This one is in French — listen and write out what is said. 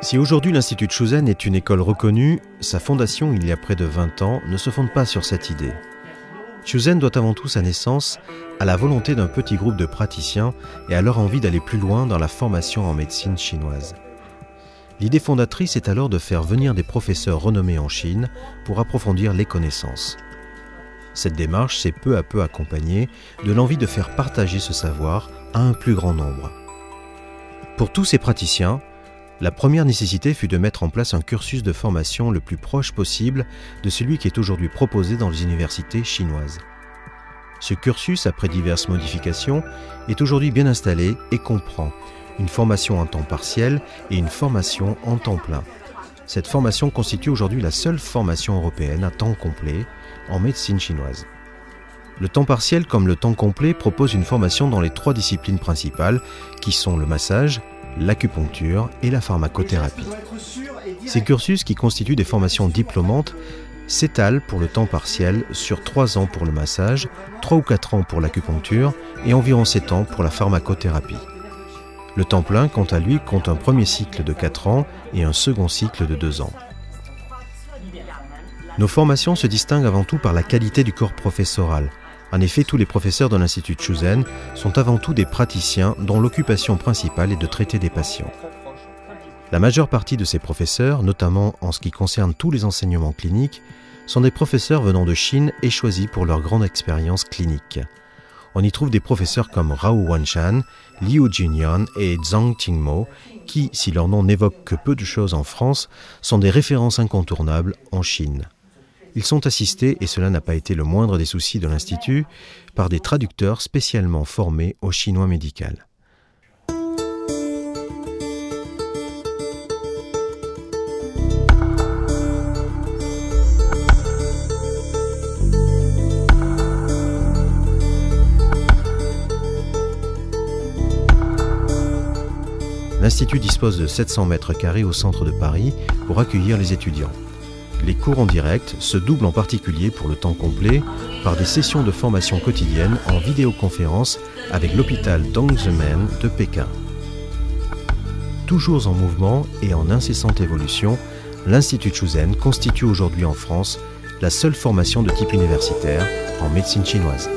Si aujourd'hui l'Institut Shuzen est une école reconnue, sa fondation il y a près de 20 ans ne se fonde pas sur cette idée. Shuzen doit avant tout sa naissance à la volonté d'un petit groupe de praticiens et à leur envie d'aller plus loin dans la formation en médecine chinoise. L'idée fondatrice est alors de faire venir des professeurs renommés en Chine pour approfondir les connaissances. Cette démarche s'est peu à peu accompagnée de l'envie de faire partager ce savoir à un plus grand nombre. Pour tous ces praticiens, la première nécessité fut de mettre en place un cursus de formation le plus proche possible de celui qui est aujourd'hui proposé dans les universités chinoises. Ce cursus, après diverses modifications, est aujourd'hui bien installé et comprend une formation en temps partiel et une formation en temps plein. Cette formation constitue aujourd'hui la seule formation européenne à temps complet en médecine chinoise. Le temps partiel comme le temps complet propose une formation dans les 3 disciplines principales qui sont le massage, l'acupuncture et la pharmacothérapie. Ces cursus, qui constituent des formations diplômantes, s'étalent pour le temps partiel sur 3 ans pour le massage, 3 ou 4 ans pour l'acupuncture et environ 7 ans pour la pharmacothérapie. Le temps plein, quant à lui, compte un premier cycle de 4 ans et un second cycle de 2 ans. Nos formations se distinguent avant tout par la qualité du corps professoral. En effet, tous les professeurs de l'Institut Shuzen sont avant tout des praticiens dont l'occupation principale est de traiter des patients. La majeure partie de ces professeurs, notamment en ce qui concerne tous les enseignements cliniques, sont des professeurs venant de Chine et choisis pour leur grande expérience clinique. On y trouve des professeurs comme Rao Wanshan, Liu Jinyan et Zhang Tingmo, qui, si leur nom n'évoque que peu de choses en France, sont des références incontournables en Chine. Ils sont assistés, et cela n'a pas été le moindre des soucis de l'Institut, par des traducteurs spécialement formés au chinois médical. L'Institut dispose de 700 mètres carrés au centre de Paris pour accueillir les étudiants. Les cours en direct se doublent en particulier pour le temps complet par des sessions de formation quotidienne en vidéoconférence avec l'hôpital Dongzhemen de Pékin. Toujours en mouvement et en incessante évolution, l'Institut Shuzen constitue aujourd'hui en France la seule formation de type universitaire en médecine chinoise.